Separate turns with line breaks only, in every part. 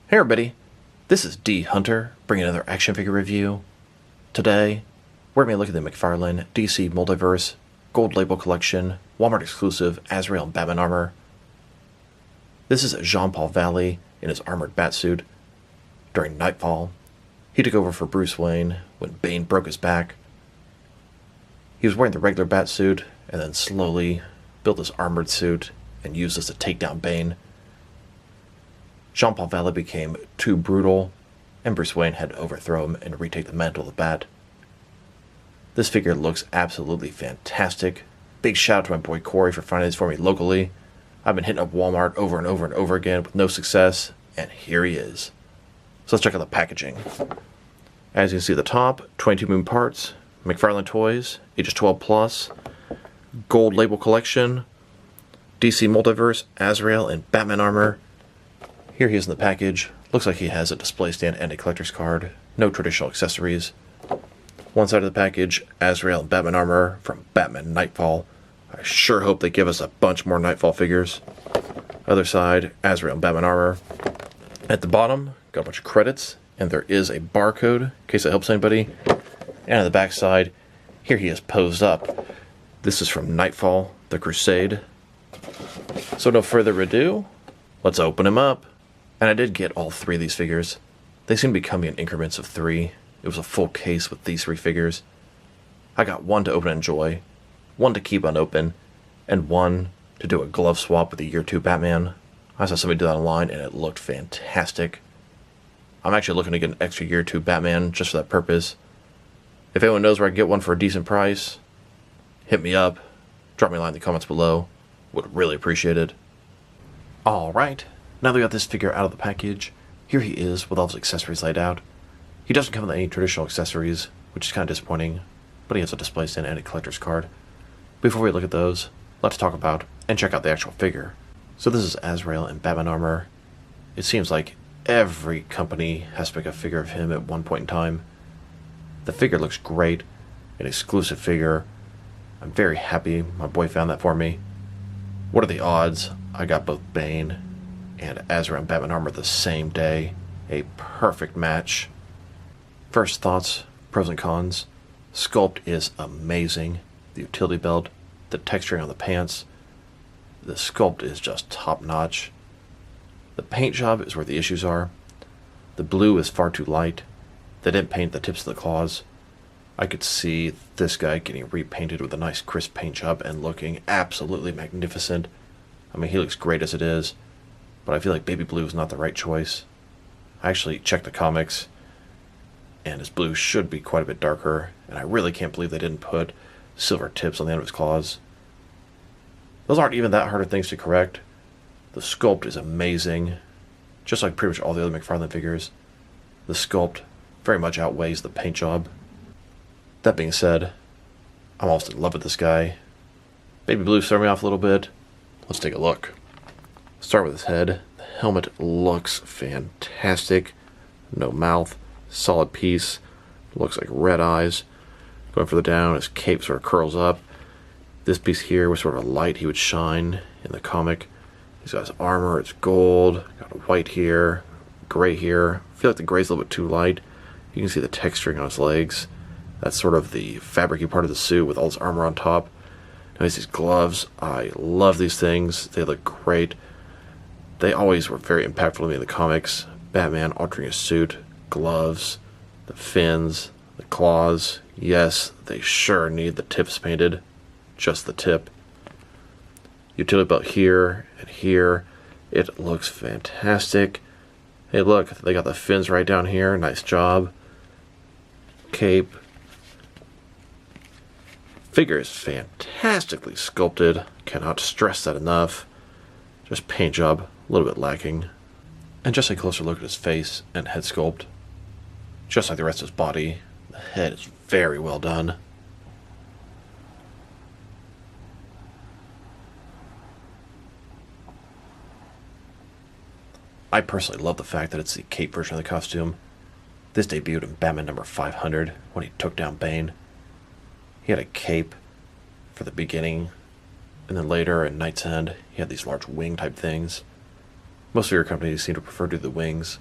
Hey everybody, this is D Hunter, bringing another action figure review. Today, we're going to be looking at the McFarlane DC Multiverse Gold Label Collection, Walmart exclusive Azrael and Batman armor. This is Jean-Paul Valley in his armored batsuit during Nightfall. He took over for Bruce Wayne when Bane broke his back. He was wearing the regular batsuit and then slowly built his armored suit and used this to take down Bane. Jean-Paul Valley became too brutal, and Bruce Wayne had to overthrow him and retake the mantle of the Bat. This figure looks absolutely fantastic. Big shout out to my boy Corey for finding this for me locally. I've been hitting up Walmart over and over and over again with no success, and here he is. So let's check out the packaging. As you can see at the top, 22 moving parts, McFarlane Toys, ages 12 plus, Gold Label Collection, DC Multiverse, Azrael, and Batman armor. Here he is in the package. Looks like he has a display stand and a collector's card. No traditional accessories. One side of the package, Azrael and Batman armor from Batman Nightfall. I sure hope they give us a bunch more Nightfall figures. Other side, Azrael and Batman armor. At the bottom, got a bunch of credits, and there is a barcode, in case that helps anybody. And on the back side, here he is posed up. This is from Nightfall, the Crusade. So no further ado, let's open him up. And I did get all three of these figures. They seem to be coming in increments of 3. It was a full case with these 3 figures. I got one to open and enjoy, one to keep unopened, and one to do a glove swap with the Year 2 Batman. I saw somebody do that online and it looked fantastic. I'm actually looking to get an extra Year 2 Batman just for that purpose. If anyone knows where I can get one for a decent price, hit me up, drop me a line in the comments below. Would really appreciate it. Alright. Now that we got this figure out of the package, here he is with all his accessories laid out. He doesn't come with any traditional accessories, which is kind of disappointing, but he has a display stand and a collector's card. Before we look at those, let's talk about and check out the actual figure. So this is Azrael in Batman armor. It seems like every company has to make a figure of him at one point in time. The figure looks great, an exclusive figure. I'm very happy my boy found that for me. What are the odds I got both Bane and Azrael and Batman armor the same day? A perfect match. First thoughts, pros and cons. Sculpt is amazing. The utility belt, the texturing on the pants. The sculpt is just top notch. The paint job is where the issues are. The blue is far too light. They didn't paint the tips of the claws. I could see this guy getting repainted with a nice crisp paint job and looking absolutely magnificent. I mean, he looks great as it is, but I feel like baby blue is not the right choice. I actually checked the comics, and his blue should be quite a bit darker, and I really can't believe they didn't put silver tips on the end of his claws. Those aren't even that hard of things to correct. The sculpt is amazing. Just like pretty much all the other McFarlane figures, the sculpt very much outweighs the paint job. That being said, I'm almost in love with this guy. Baby blue's throwing me off a little bit. Let's take a look. Start with his head. The helmet looks fantastic. No mouth. Solid piece. Looks like red eyes. Going further down, his cape sort of curls up. This piece here was sort of a light he would shine in the comic. He's got his armor. It's gold. Got a white here. Gray here. I feel like the gray's a little bit too light. You can see the texturing on his legs. That's sort of the fabricy part of the suit with all his armor on top. Now he has these gloves. I love these things. They look great. They always were very impactful to me in the comics. Batman altering his suit, gloves, the fins, the claws. Yes, they sure need the tips painted. Just the tip. Utility belt here and here. It looks fantastic. Hey look, they got the fins right down here. Nice job. Cape. Figure is fantastically sculpted. Cannot stress that enough. Just paint job, a little bit lacking. And just a closer look at his face and head sculpt. Just like the rest of his body, the head is very well done. I personally love the fact that it's the cape version of the costume. This debuted in Batman number 500 when he took down Bane. He had a cape for the beginning, and then later in Knight's End, he had these large wing type things. Most of your companies seem to prefer to do the wings.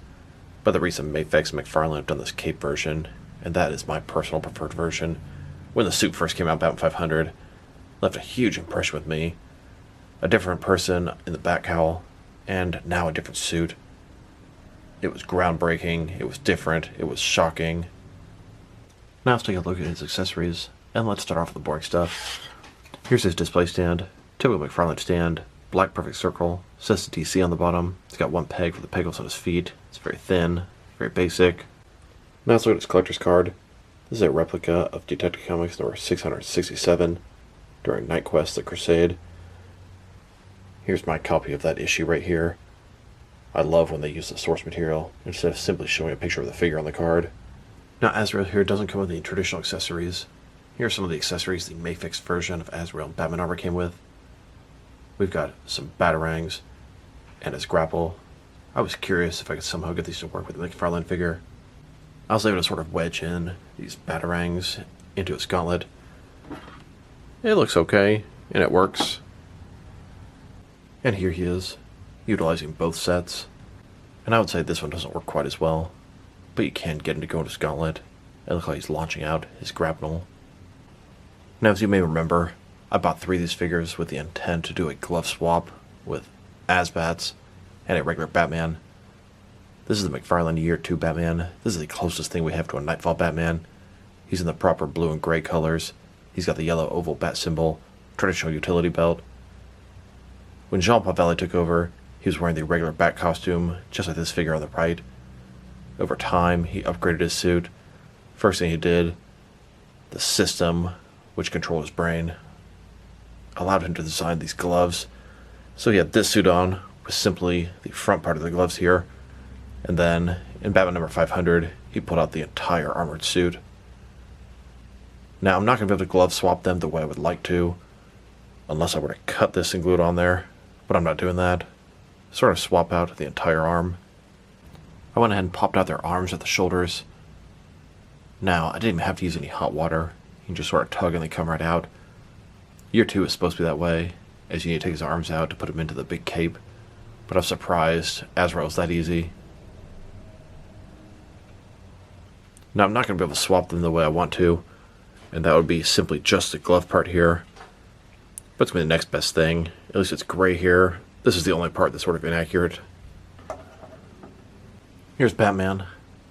But the recent Mafex and McFarlane have done this cape version, and that is my personal preferred version. When the suit first came out, Batman 500, left a huge impression with me. A different person in the bat cowl, and now a different suit. It was groundbreaking, it was different, it was shocking. Now let's take a look at his accessories, and let's start off with the boring stuff. Here's his display stand, typical McFarlane stand, black perfect circle, says DC on the bottom. It's got one peg for the pegals on his feet. It's very thin, very basic. Now let's look at his collector's card. This is a replica of Detective Comics number 667 during Night Quest: The Crusade. Here's my copy of that issue right here. I love when they use the source material instead of simply showing a picture of the figure on the card. Now Azrael here doesn't come with any traditional accessories. Here are some of the accessories the Mafex version of Azrael and Batman armor came with. We've got some batarangs and his grapple. I was curious if I could somehow get these to work with the McFarlane figure. I was able to sort of wedge in these batarangs into his gauntlet. It looks okay, and it works. And here he is, utilizing both sets. And I would say this one doesn't work quite as well, but you can get him to go into his gauntlet. It looks like he's launching out his grapnel. Now, as you may remember, I bought 3 of these figures with the intent to do a glove swap with Azbats and a regular Batman. This is the McFarlane Year 2 Batman. This is the closest thing we have to a Nightfall Batman. He's in the proper blue and gray colors. He's got the yellow oval bat symbol, traditional utility belt. When Jean-Paul Valley took over, he was wearing the regular bat costume, just like this figure on the right. Over time, he upgraded his suit. First thing he did, the system, which controlled his brain, allowed him to design these gloves. So he had this suit on, with simply the front part of the gloves here. And then, in Batman number 500, he pulled out the entire armored suit. Now, I'm not going to be able to glove swap them the way I would like to, unless I were to cut this and glue it on there, but I'm not doing that. Sort of swap out the entire arm. I went ahead and popped out their arms at the shoulders. Now, I didn't even have to use any hot water. You can just sort of tug and they come right out. Year 2 is supposed to be that way, as you need to take his arms out to put him into the big cape. But I'm surprised Azrael's that easy. Now, I'm not going to be able to swap them the way I want to, and that would be simply just the glove part here. But it's going to be the next best thing. At least it's gray here. This is the only part that's sort of inaccurate. Here's Batman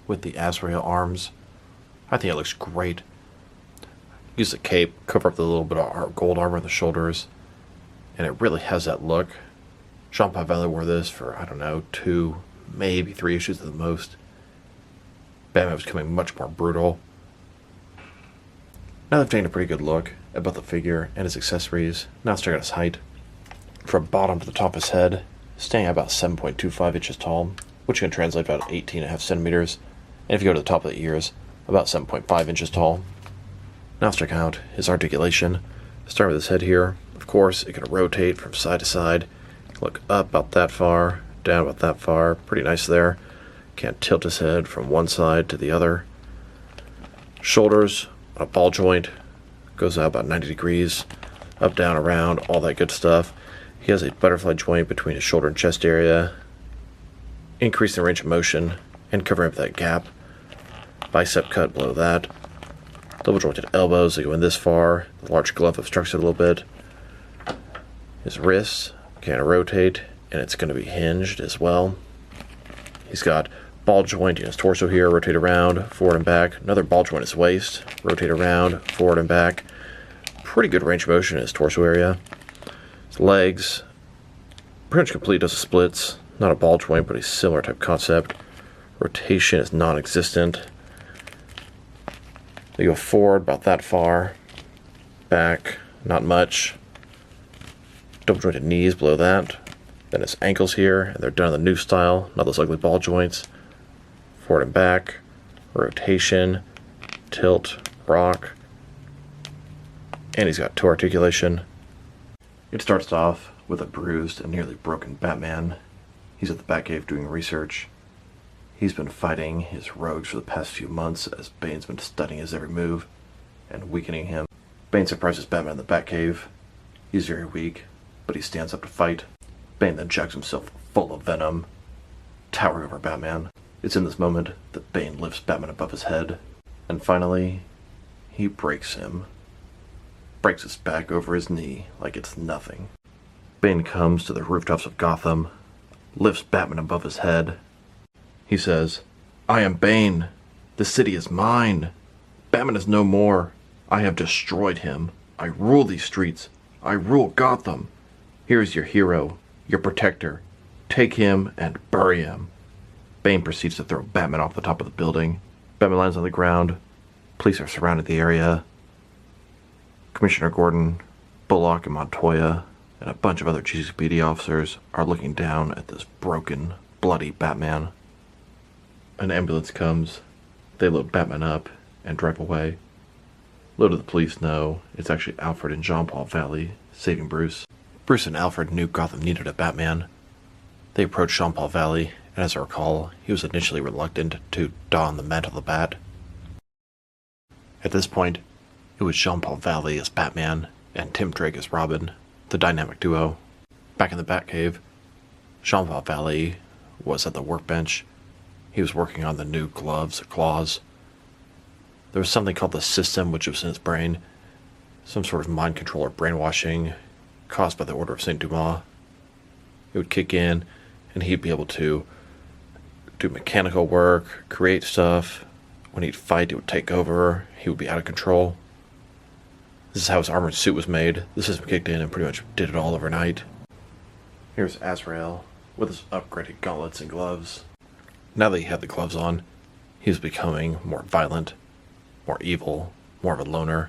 with the Azrael arms. I think it looks great. Use the cape, cover up the little bit of gold armor on the shoulders, and it really has that look. Jean-Paul Valley wore this for, I don't know, 2, maybe 3 issues at the most. Batman was becoming much more brutal. Now they've taken a pretty good look at both the figure and his accessories. Now let's check out his height. From bottom to the top of his head, staying at about 7.25 inches tall, which can translate about 18.5 centimeters. And if you go to the top of the ears, about 7.5 inches tall. Now let's check out his articulation. Start with his head here. Of course, it can rotate from side to side. Look up about that far, down about that far. Pretty nice there. Can't tilt his head from one side to the other. Shoulders on a ball joint. Goes out about 90 degrees. Up, down, around, all that good stuff. He has a butterfly joint between his shoulder and chest area. Increasing the range of motion and covering up that gap. Bicep cut below that. Double jointed elbows that go in this far. The large glove obstructs it a little bit. His wrists can rotate, and it's going to be hinged as well. He's got ball joint in his torso here, rotate around, forward and back. Another ball joint in his waist, rotate around, forward and back. Pretty good range of motion in his torso area. His legs, pretty much complete, does the splits. Not a ball joint, but a similar type concept. Rotation is non-existent. They go forward about that far. Back, not much. Double jointed knees below that. Then his ankles here, and they're done in the new style, not those ugly ball joints. Forward and back, rotation, tilt, rock. And he's got toe articulation. It starts off with a bruised and nearly broken Batman. He's at the Batcave doing research. He's been fighting his rogues for the past few months as Bane's been studying his every move and weakening him. Bane surprises Batman in the Batcave. He's very weak, but he stands up to fight. Bane then jacks himself full of venom, towering over Batman. It's in this moment that Bane lifts Batman above his head, and finally, he breaks him. Breaks his back over his knee like it's nothing. Bane comes to the rooftops of Gotham, lifts Batman above his head. He says, "I am Bane. The city is mine. Batman is no more. I have destroyed him. I rule these streets. I rule Gotham. Here is your hero, your protector. Take him and bury him." Bane proceeds to throw Batman off the top of the building. Batman lands on the ground. Police are surrounding the area. Commissioner Gordon, Bullock, and Montoya, and a bunch of other GCPD officers are looking down at this broken, bloody Batman. An ambulance comes. They load Batman up and drive away. Little do the police know, it's actually Alfred and Jean-Paul Valley saving Bruce. Bruce and Alfred knew Gotham needed a Batman. They approached Jean-Paul Valley, and as I recall, he was initially reluctant to don the mantle of the Bat. At this point, it was Jean-Paul Valley as Batman and Tim Drake as Robin, the dynamic duo. Back in the Batcave, Jean-Paul Valley was at the workbench. He was working on the new gloves or claws. There was something called the System, which was in his brain. Some sort of mind control or brainwashing caused by the Order of St. Dumas. It would kick in, and he'd be able to do mechanical work, create stuff. When he'd fight, it would take over. He would be out of control. This is how his armored suit was made. The system kicked in and pretty much did it all overnight. Here's Azrael with his upgraded gauntlets and gloves. Now that he had the gloves on, he was becoming more violent, more evil, more of a loner.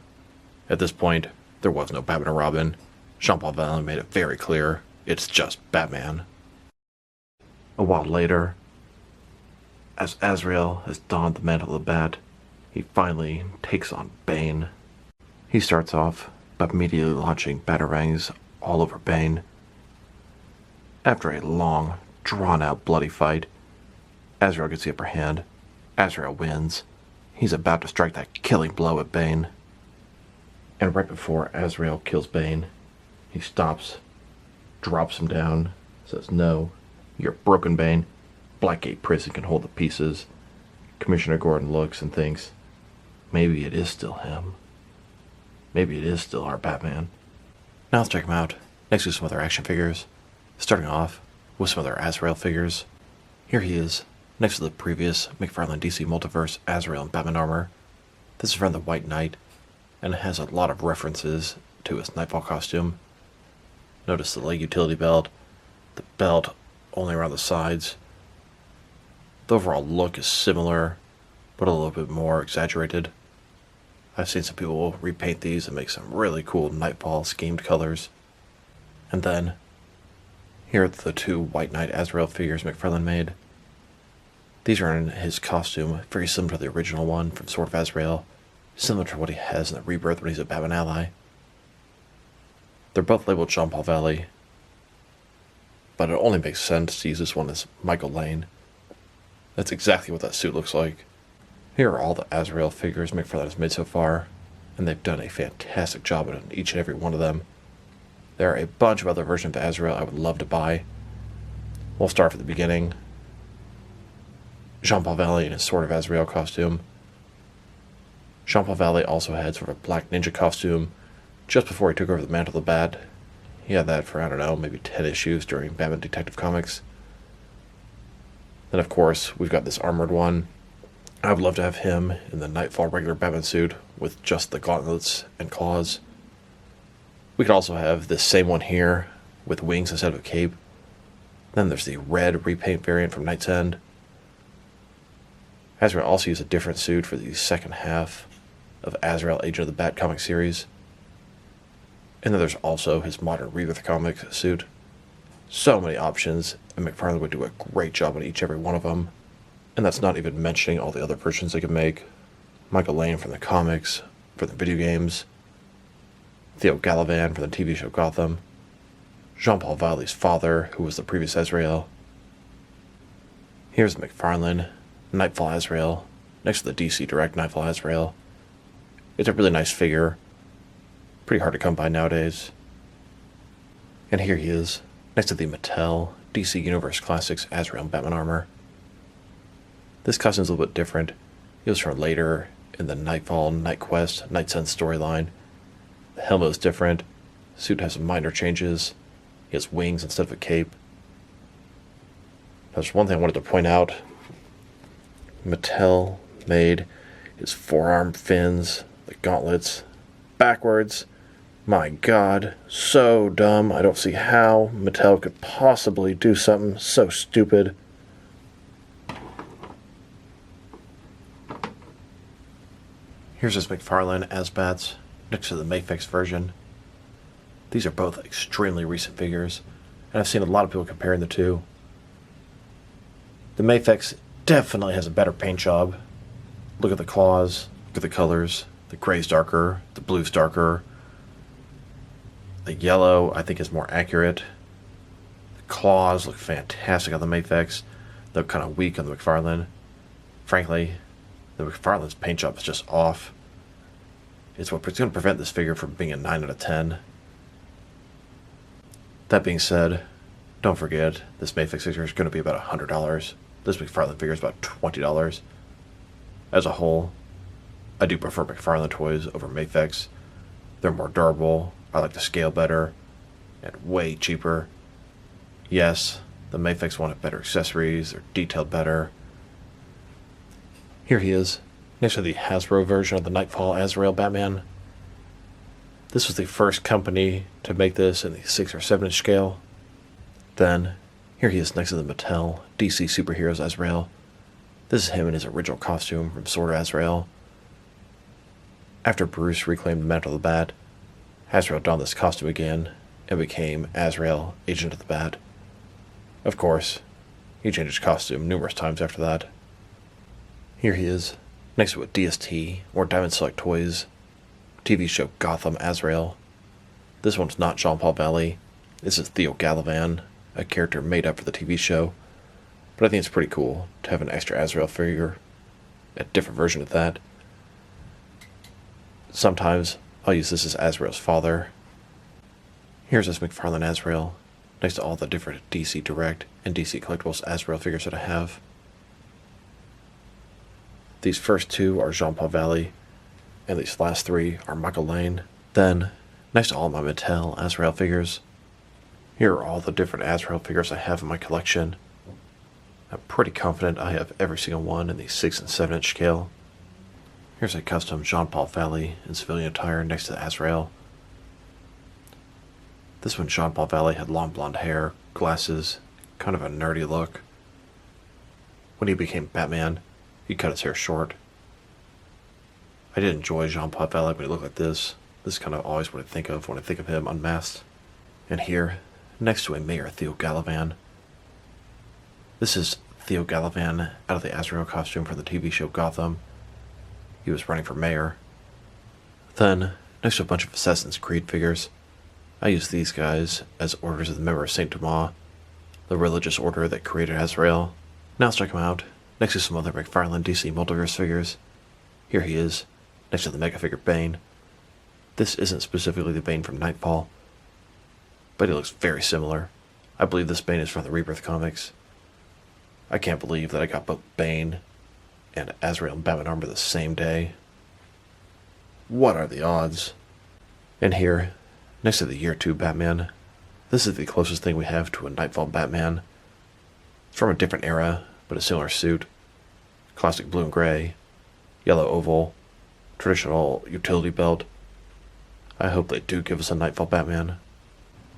At this point, there was no Batman or Robin. Jean-Paul Valley made it very clear, it's just Batman. A while later, as Azrael has donned the mantle of the Bat, he finally takes on Bane. He starts off by immediately launching batarangs all over Bane. After a long, drawn-out bloody fight, Azrael gets the upper hand. Azrael wins. He's about to strike that killing blow at Bane. And right before Azrael kills Bane, he stops, drops him down, says, "No, you're broken, Bane. Blackgate Prison can hold the pieces." Commissioner Gordon looks and thinks, maybe it is still him. Maybe it is still our Batman. Now let's check him out, next to some other action figures. Starting off with some other Azrael figures. Here he is, next to the previous McFarlane DC Multiverse Azrael in Batman armor. This is from the White Knight, and it has a lot of references to his Nightfall costume. Notice the leg utility belt, the belt only around the sides. The overall look is similar, but a little bit more exaggerated. I've seen some people repaint these and make some really cool Nightfall schemed colors. And then, here are the two White Knight Azrael figures McFarlane made. These are in his costume, very similar to the original one from Sword of Azrael, similar to what he has in the Rebirth when he's a Batman ally. They're both labeled Jean-Paul Valley, but it only makes sense to use this one as Michael Lane. That's exactly what that suit looks like. Here are all the Azrael figures McFarlane has made so far, and they've done a fantastic job on each and every one of them. There are a bunch of other versions of Azrael I would love to buy. We'll start from the beginning. Jean-Paul Valley in his Sword of Azrael costume. Jean-Paul Valley also had sort of a black ninja costume just before he took over the mantle of the Bat. He had that for, I don't know, maybe 10 issues during Batman Detective Comics. Then, of course, we've got this armored one. I would love to have him in the Nightfall regular Batman suit with just the gauntlets and claws. We could also have this same one here with wings instead of a cape. Then there's the red repaint variant from Night's End. Azrael also used a different suit for the second half of Azrael Agent of the Bat comic series. And then there's also his modern Rebirth comic suit. So many options, and McFarlane would do a great job on each and every one of them. And that's not even mentioning all the other versions they could make. Michael Lane from the comics, from the video games. Theo Gallivan from the TV show Gotham. Jean-Paul Valley's father, who was the previous Azrael. Here's McFarlane, Nightfall Azrael, next to the DC Direct Nightfall Azrael. It's a really nice figure. Pretty hard to come by nowadays. And here he is, next to the Mattel DC Universe Classics Azrael in Batman armor. This costume's a little bit different. It was from later in the Nightfall, Night Quest, Night Sun storyline. The helmet is different. The suit has some minor changes. He has wings instead of a cape. There's one thing I wanted to point out. Mattel made his forearm fins, the gauntlets, backwards. My God, so dumb. I don't see how Mattel could possibly do something so stupid. Here's this McFarlane Azbats next to the Mafex version. These are both extremely recent figures, and I've seen a lot of people comparing the two. The Mafex definitely has a better paint job. Look at the claws, look at the colors. The gray's darker, the blue's darker. The yellow, I think, is more accurate. The claws look fantastic on the Mafex. They're kind of weak on the McFarlane. Frankly, the McFarlane's paint job is just off. It's what's going to prevent this figure from being a 9 out of 10. That being said, don't forget, this Mafex figure is going to be about $100. This McFarlane figure is about $20. As a whole, I do prefer McFarlane toys over Mafex. They're more durable, I like the scale better, and way cheaper. Yes, the Mafex wanted better accessories, they're detailed better. Here he is, next to the Hasbro version of the Nightfall Azrael Batman. This was the first company to make this in the 6 or 7 inch scale. Then, here he is next to the Mattel DC Superheroes Azrael. This is him in his original costume from Sword of Azrael. After Bruce reclaimed the Mantle of the Bat, Azrael donned this costume again and became Azrael, Agent of the Bat. Of course, he changed his costume numerous times after that. Here he is, next to a DST, or Diamond Select Toys, TV show Gotham Azrael. This one's not Jean-Paul Valley. This is Theo Galavan, a character made up for the TV show. But I think it's pretty cool to have an extra Azrael figure, a different version of that. Sometimes I'll use this as Azrael's father. Here's this McFarlane Azrael, next to all the different DC Direct and DC Collectibles Azrael figures that I have. These first two are Jean-Paul Valley, and these last three are Michael Lane. Then, next to all my Mattel Azrael figures, here are all the different Azrael figures I have in my collection. I'm pretty confident I have every single one in the 6 and 7 inch scale. Here's a custom Jean-Paul Valley in civilian attire next to Azrael. This one, Jean-Paul Valley had long blonde hair, glasses, kind of a nerdy look. When he became Batman, he cut his hair short. I did enjoy Jean-Paul Valley when he looked like this. This is kind of always what I think of when I think of him unmasked. And here, next to a Mayor Theo Galavan. This is Theo Galavan out of the Azrael costume from the TV show Gotham. He was running for mayor. Then, next to a bunch of Assassin's Creed figures, I use these guys as orders of the member of Saint Thomas, the religious order that created Azrael. Now let's check him out, next to some other McFarlane DC Multiverse figures. Here he is, next to the mega figure Bane. This isn't specifically the Bane from Nightfall, but he looks very similar. I believe this Bane is from the Rebirth comics. I can't believe that I got both Bane and Azrael and Batman armor the same day. What are the odds? And here, next to the Year 2 Batman, this is the closest thing we have to a Nightfall Batman. It's from a different era, but a similar suit. Classic blue and gray, yellow oval, traditional utility belt. I hope they do give us a Nightfall Batman.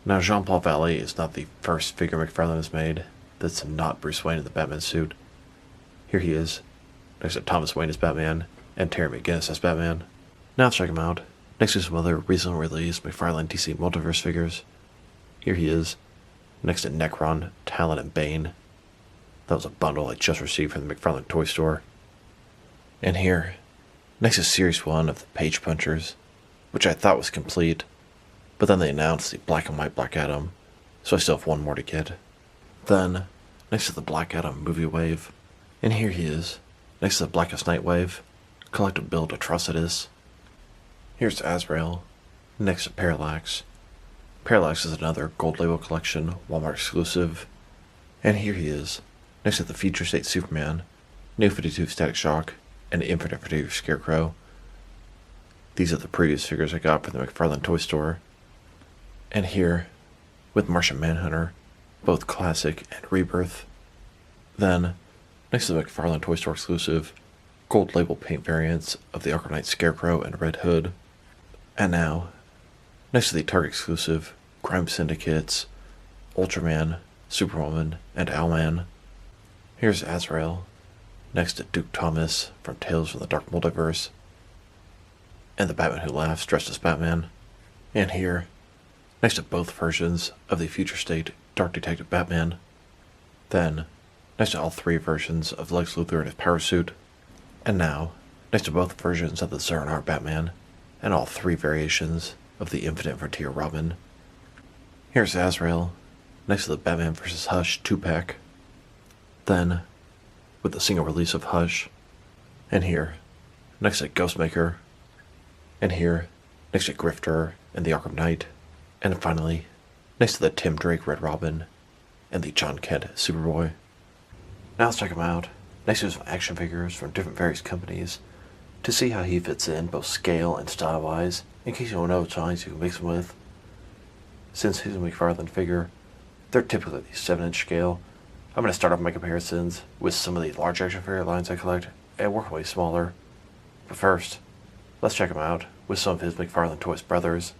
Now, Jean-Paul Valley is not the first figure McFarlane has made that's not Bruce Wayne in the Batman suit. Here he is, next to Thomas Wayne as Batman, and Terry McGinnis as Batman. Now let's check him out, next to some other recently released McFarlane DC Multiverse figures. Here he is, next to Necron, Talon, and Bane. That was a bundle I just received from the McFarlane toy store. And here, next to Series 1 of the Page Punchers, which I thought was complete, but then they announced the Black and White Black Adam, so I still have one more to get. Then, next to the Black Adam movie wave, and here he is, next to the Blackest Night wave, collective build Atrocitus. Here's Azrael, next to Parallax. Parallax is another Gold Label Collection, Walmart exclusive. And here he is, next to the Future State Superman, New 52 Static Shock, and Infinite 52 Scarecrow. These are the previous figures I got from the McFarlane toy store. And here, with Martian Manhunter, both Classic and Rebirth. Then, next to the McFarlane toy store exclusive, gold label paint variants of the Arkham Knight Scarecrow and Red Hood. And now, next to the Target exclusive, Crime Syndicates, Ultraman, Superwoman, and Owlman. Here's Azrael, next to Duke Thomas from Tales from the Dark Multiverse, and the Batman Who Laughs dressed as Batman. And here, next to both versions of the Future State Dark Detective Batman. Then, next to all three versions of Lex Luthor in his power suit. And now, next to both versions of the Zernar Batman, and all three variations of the Infinite Frontier Robin. Here's Azrael, next to the Batman vs. Hush 2-pack. Then, with the single release of Hush. And here, next to Ghostmaker. And here, next to Grifter and the Arkham Knight. And finally, next to the Tim Drake Red Robin and the John Kent Superboy. Now let's check him out, next to some action figures from different various companies, to see how he fits in both scale and style-wise, in case you don't know which lines you can mix him with. Since he's a McFarlane figure, they're typically the 7-inch scale. I'm going to start off my comparisons with some of the large action figure lines I collect, and work way smaller. But first, let's check him out with some of his McFarlane Toys brothers.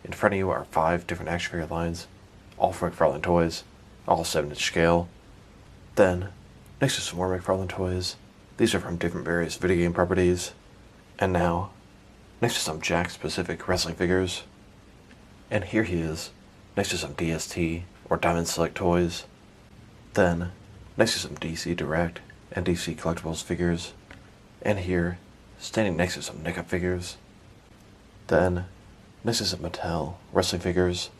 In front of you are 5 different action figure lines, all from McFarlane Toys, all 7-inch scale. Then, next to some more McFarlane Toys, these are from different various video game properties. And now, next to some Jack-specific wrestling figures. And here he is, next to some DST or Diamond Select toys. Then, next to some DC Direct and DC Collectibles figures. And here, standing next to some NICA figures. Then, next to some Mattel wrestling figures.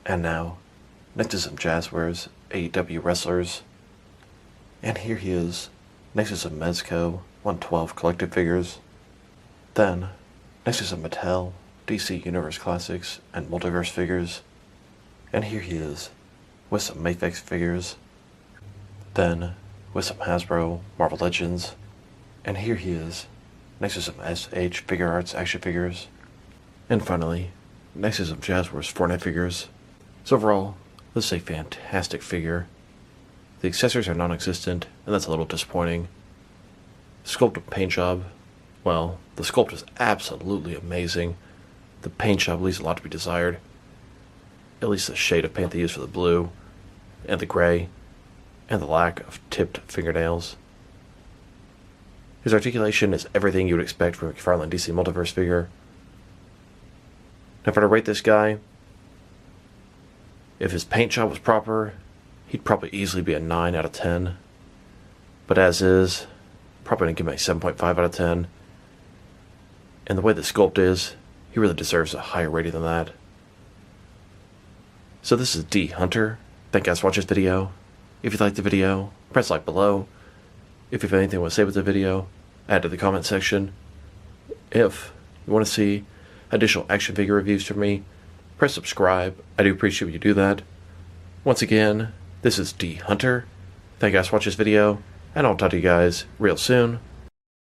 And now, next to some Jazzwares AEW wrestlers. And here he is, next to some Mezco 112 collective figures. Then, next to some Mattel DC Universe Classics and Multiverse figures. And here he is, with some Mafex figures. Then, with some Hasbro Marvel Legends. And here he is, next to some SH Figure Arts action figures. And finally, next to some Jazzwares Fortnite figures. So overall, this is a fantastic figure. The accessories are non-existent, and that's a little disappointing. Sculpt and paint job, well, the sculpt is absolutely amazing. The paint job leaves a lot to be desired. At least the shade of paint they use for the blue, and the gray, and the lack of tipped fingernails. His articulation is everything you would expect from a McFarlane DC Multiverse figure. Now, if I were to rate this guy, if his paint job was proper, he'd probably easily be a 9 out of 10. But as is, probably going to give him a 7.5 out of 10. And the way the sculpt is, he really deserves a higher rating than that. So this is D Hunter. Thank you guys for watching this video. If you liked the video, press like below. If you have anything you want to say with the video, add to the comment section. If you want to see additional action figure reviews from me, press subscribe. I do appreciate when you do that. Once again, this is D Hunter. Thank you guys for watching this video, and I'll talk to you guys real soon.